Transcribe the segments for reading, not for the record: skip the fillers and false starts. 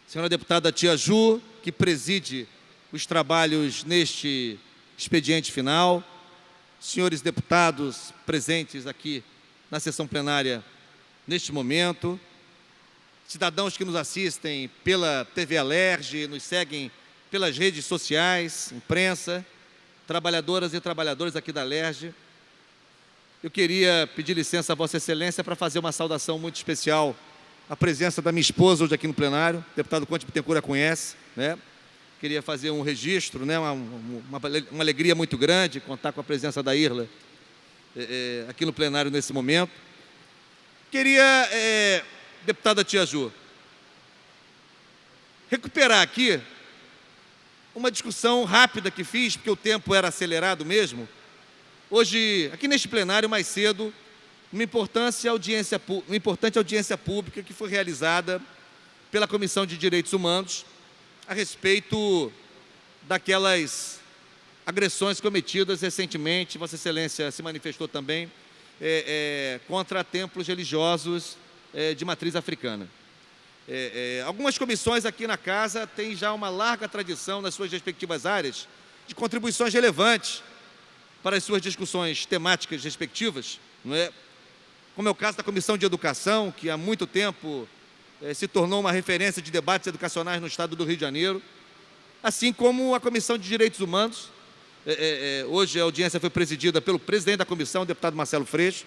senhora deputada Tia Ju, que preside os trabalhos neste expediente final, senhores deputados presentes aqui na sessão plenária neste momento, cidadãos que nos assistem pela TV Alerj, nos seguem pelas redes sociais, imprensa, trabalhadoras e trabalhadores aqui da Alerj. Eu queria pedir licença a Vossa Excelência para fazer uma saudação muito especial à presença da minha esposa hoje aqui no plenário, o deputado Conde Bittencourt a conhece, né? Queria fazer um registro, né? Uma alegria muito grande contar com a presença da Irla aqui no plenário nesse momento. Queria, deputada Tia Ju, recuperar aqui uma discussão rápida que fiz, porque o tempo era acelerado mesmo. Hoje, aqui neste plenário, mais cedo, uma importante audiência pública que foi realizada pela Comissão de Direitos Humanos a respeito daquelas agressões cometidas recentemente, Vossa Excelência se manifestou também, contra templos religiosos de matriz africana. Algumas comissões aqui na Casa têm já uma larga tradição nas suas respectivas áreas de contribuições relevantes para as suas discussões temáticas respectivas, não é? Como é o caso da Comissão de Educação, que há muito tempo se tornou uma referência de debates educacionais no estado do Rio de Janeiro, assim como a Comissão de Direitos Humanos. Hoje a audiência foi presidida pelo presidente da comissão, o deputado Marcelo Freixo,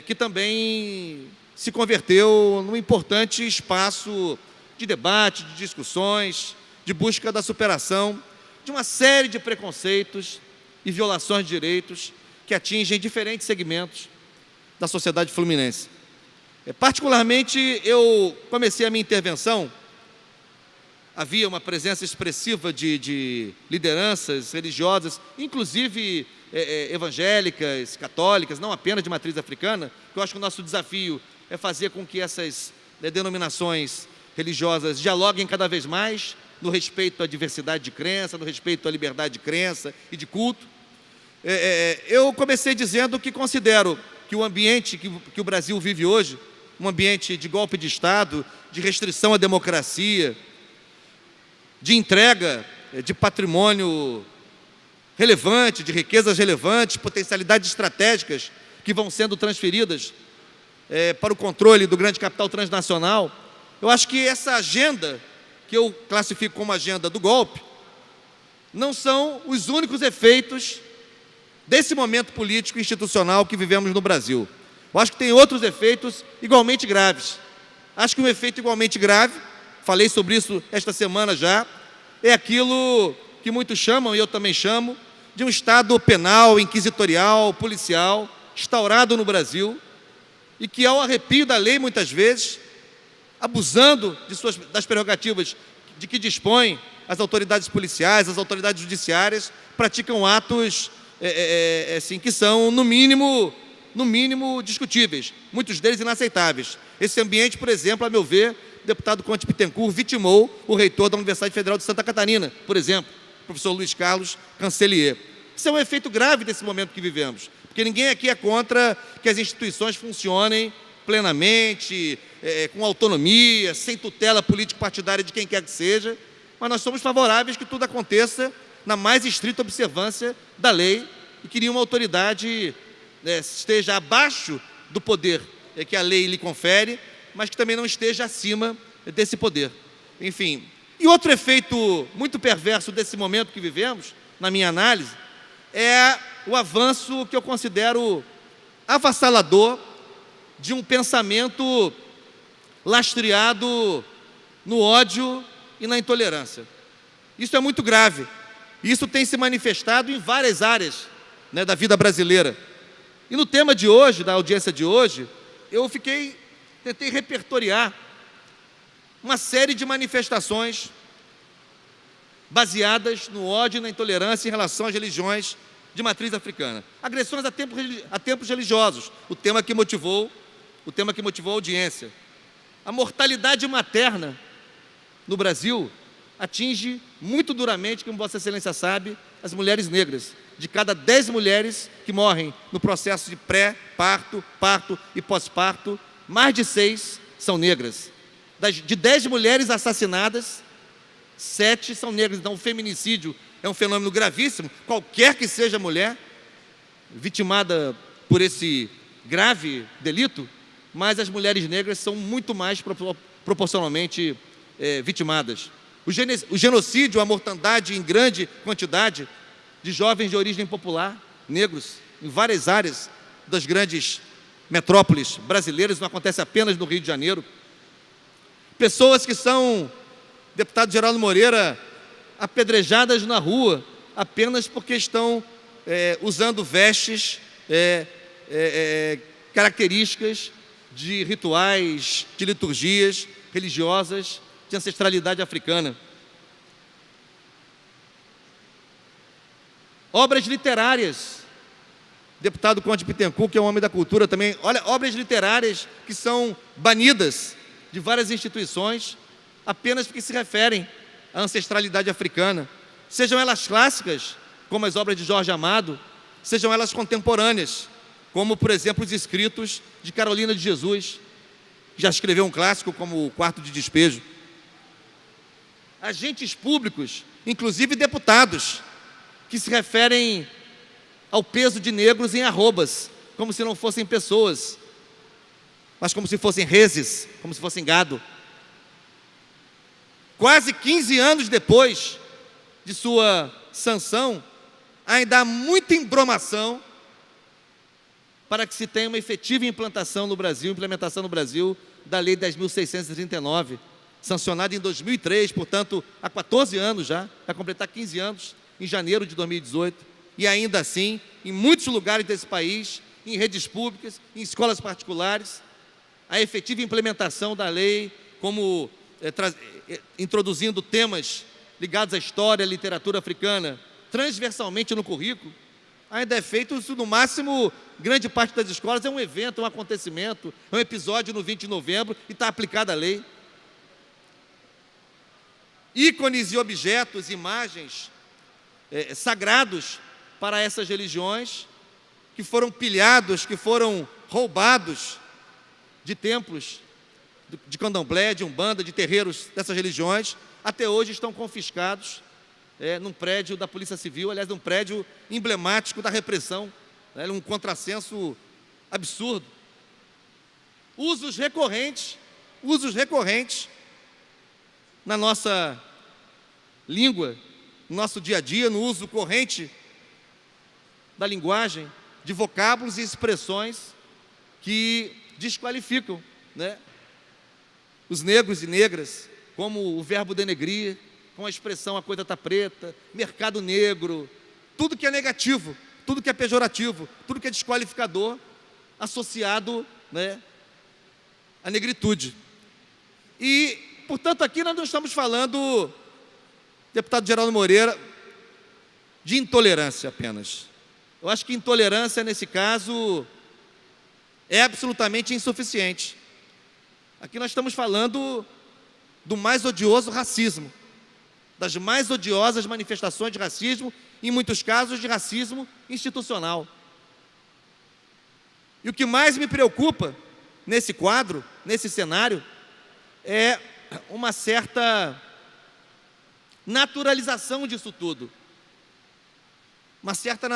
que também se converteu num importante espaço de debate, de discussões, de busca da superação de uma série de preconceitos e violações de direitos que atingem diferentes segmentos da sociedade fluminense. Particularmente, eu comecei a minha intervenção, havia uma presença expressiva de lideranças religiosas, inclusive evangélicas, católicas, não apenas de matriz africana, que eu acho que o nosso desafio é fazer com que essas denominações religiosas dialoguem cada vez mais no respeito à diversidade de crença, no respeito à liberdade de crença e de culto. Eu comecei dizendo que considero que o ambiente que o Brasil vive hoje, um ambiente de golpe de Estado, de restrição à democracia, de entrega de patrimônio relevante, de riquezas relevantes, potencialidades estratégicas que vão sendo transferidas para o controle do grande capital transnacional. Eu acho que essa agenda, que eu classifico como agenda do golpe, não são os únicos efeitos desse momento político e institucional que vivemos no Brasil. Eu acho que tem outros efeitos igualmente graves. Acho que um efeito igualmente grave, falei sobre isso esta semana já, é aquilo que muitos chamam, e eu também chamo, de um Estado penal, inquisitorial, policial, instaurado no Brasil, e que, ao arrepio da lei, muitas vezes, abusando das prerrogativas de que dispõem as autoridades policiais, as autoridades judiciárias, praticam atos assim, que são, no mínimo, discutíveis, muitos deles inaceitáveis. Esse ambiente, por exemplo, a meu ver, o deputado Conde Bittencourt vitimou o reitor da Universidade Federal de Santa Catarina, por exemplo, o professor Luiz Carlos Cancelier. Isso é um efeito grave desse momento que vivemos, porque ninguém aqui é contra que as instituições funcionem plenamente, com autonomia, sem tutela político-partidária de quem quer que seja, mas nós somos favoráveis que tudo aconteça na mais estrita observância da lei e que nenhuma autoridade esteja abaixo do poder que a lei lhe confere, mas que também não esteja acima desse poder. Enfim, e outro efeito muito perverso desse momento que vivemos, na minha análise, é o avanço que eu considero avassalador de um pensamento lastreado no ódio e na intolerância. Isso é muito grave. Isso tem se manifestado em várias áreas, né, da vida brasileira. E no tema de hoje, da audiência de hoje, eu tentei repertoriar uma série de manifestações baseadas no ódio e na intolerância em relação às religiões de matriz africana. Agressões a templos religiosos, o tema que motivou a audiência. A mortalidade materna no Brasil atinge muito duramente, como Vossa Excelência sabe, as mulheres negras. De cada 10 mulheres que morrem no processo de pré-parto, parto e pós-parto, mais de 6 são negras. De 10 mulheres assassinadas, 7 são negras. Então, o feminicídio é um fenômeno gravíssimo. Qualquer que seja a mulher vitimada por esse grave delito, mas as mulheres negras são muito mais proporcionalmente vitimadas. O genocídio, a mortandade em grande quantidade de jovens de origem popular, negros, em várias áreas das grandes metrópoles brasileiras, não acontece apenas no Rio de Janeiro. Pessoas que são, deputado Geraldo Moreira, apedrejadas na rua apenas porque estão usando vestes características de rituais, de liturgias religiosas, de ancestralidade africana. Obras literárias. Deputado Conde Bittencourt, que é um homem da cultura também, olha, obras literárias que são banidas de várias instituições apenas porque se referem à ancestralidade africana, sejam elas clássicas, como as obras de Jorge Amado, sejam elas contemporâneas, como, por exemplo, os escritos de Carolina de Jesus, que já escreveu um clássico como O Quarto de Despejo. Agentes públicos, inclusive deputados, que se referem ao peso de negros em arrobas, como se não fossem pessoas, mas como se fossem reses, como se fossem gado. Quase 15 anos depois de sua sanção, ainda há muita embromação para que se tenha uma efetiva implementação no Brasil da Lei 10.639, sancionada em 2003, portanto, há 14 anos já, vai completar 15 anos, em janeiro de 2018, e ainda assim, em muitos lugares desse país, em redes públicas, em escolas particulares, a efetiva implementação da lei, como introduzindo temas ligados à história, à literatura africana, transversalmente no currículo, ainda é feito isso, no máximo, grande parte das escolas é um evento, um acontecimento, é um episódio no 20 de novembro e está aplicada a lei. Ícones e objetos, imagens sagrados para essas religiões, que foram pilhados, que foram roubados de templos de candomblé, de umbanda, de terreiros dessas religiões, até hoje estão confiscados num prédio da Polícia Civil, aliás, num prédio emblemático da repressão, um contrassenso absurdo. Usos recorrentes na nossa língua, no nosso dia a dia, no uso corrente da linguagem, de vocábulos e expressões que desqualificam, os negros e negras, como o verbo denegrir, com a expressão a coisa está preta, mercado negro, tudo que é negativo, tudo que é pejorativo, tudo que é desqualificador, associado à negritude. E, portanto, aqui nós não estamos falando, deputado Geraldo Moreira, de intolerância apenas. Eu acho que intolerância, nesse caso, é absolutamente insuficiente. Aqui nós estamos falando do mais odioso racismo, das mais odiosas manifestações de racismo, em muitos casos de racismo institucional. E o que mais me preocupa nesse quadro, nesse cenário, é uma certa naturalização disso tudo. Uma certa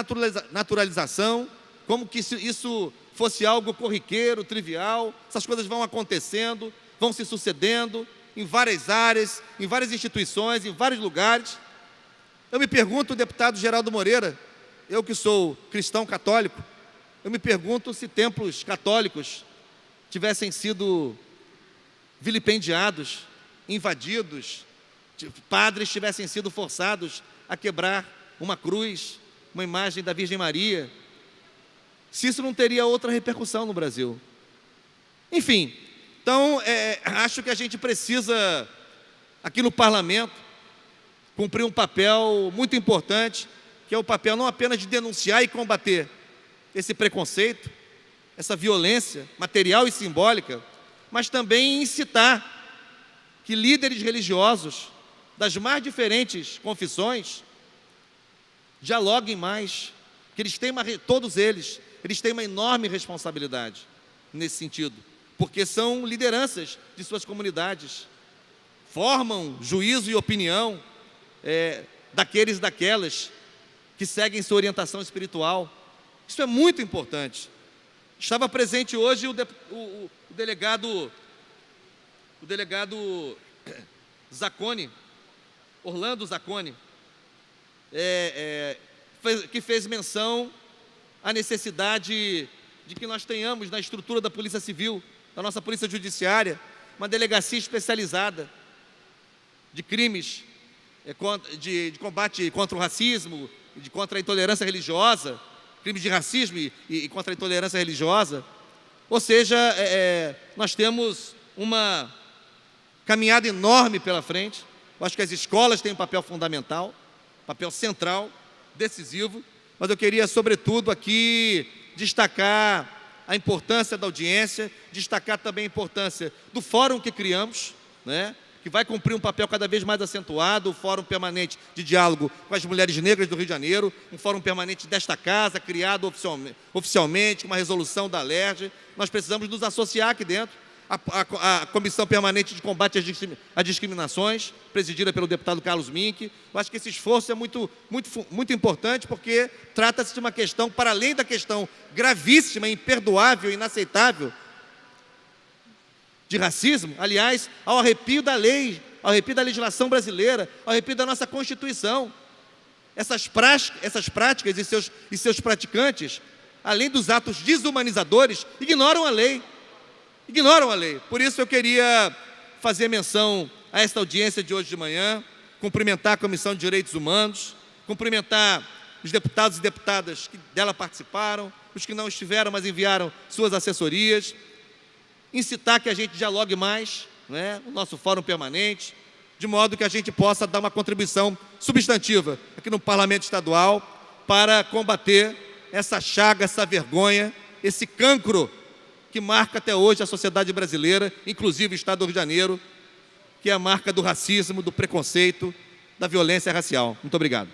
naturalização, como que isso fosse algo corriqueiro, trivial. Essas coisas vão acontecendo, vão se sucedendo em várias áreas, em várias instituições, em vários lugares. Eu me pergunto, deputado Geraldo Moreira, eu que sou cristão católico, eu me pergunto se templos católicos tivessem sido vilipendiados, invadidos, padres tivessem sido forçados a quebrar uma cruz, uma imagem da Virgem Maria, se isso não teria outra repercussão no Brasil. Enfim, então, acho que a gente precisa, aqui no parlamento, cumprir um papel muito importante, que é o papel não apenas de denunciar e combater esse preconceito, essa violência material e simbólica, mas também incitar que líderes religiosos das mais diferentes confissões dialoguem mais, que todos eles têm uma enorme responsabilidade nesse sentido, porque são lideranças de suas comunidades, formam juízo e opinião daqueles e daquelas que seguem sua orientação espiritual. Isso é muito importante. Estava presente hoje o delegado Zacconi, Orlando Zacconi, que fez menção à necessidade de que nós tenhamos na estrutura da Polícia Civil, da nossa Polícia Judiciária, uma delegacia especializada de crimes, de combate contra o racismo, contra a intolerância religiosa, crimes de racismo e contra a intolerância religiosa. Ou seja, nós temos uma caminhada enorme pela frente. Eu acho que as escolas têm um papel fundamental, papel central, decisivo, mas eu queria, sobretudo, aqui destacar a importância da audiência, destacar também a importância do fórum que criamos, né, que vai cumprir um papel cada vez mais acentuado, o Fórum Permanente de Diálogo com as Mulheres Negras do Rio de Janeiro, um fórum permanente desta casa, criado oficialmente, uma resolução da LERJ. Nós precisamos nos associar aqui dentro. A Comissão Permanente de Combate às Discriminações, presidida pelo deputado Carlos Mink. Eu acho que esse esforço é muito importante, porque trata-se de uma questão, para além da questão gravíssima, imperdoável, inaceitável, de racismo, aliás, ao arrepio da lei, ao arrepio da legislação brasileira, ao arrepio da nossa Constituição. Essas práticas e seus praticantes, além dos atos desumanizadores, ignoram a lei. Por isso eu queria fazer menção a esta audiência de hoje de manhã, cumprimentar a Comissão de Direitos Humanos, cumprimentar os deputados e deputadas que dela participaram, os que não estiveram, mas enviaram suas assessorias, incitar que a gente dialogue mais, né, o nosso fórum permanente, de modo que a gente possa dar uma contribuição substantiva aqui no Parlamento Estadual para combater essa chaga, essa vergonha, esse cancro que marca até hoje a sociedade brasileira, inclusive o Estado do Rio de Janeiro, que é a marca do racismo, do preconceito, da violência racial. Muito obrigado.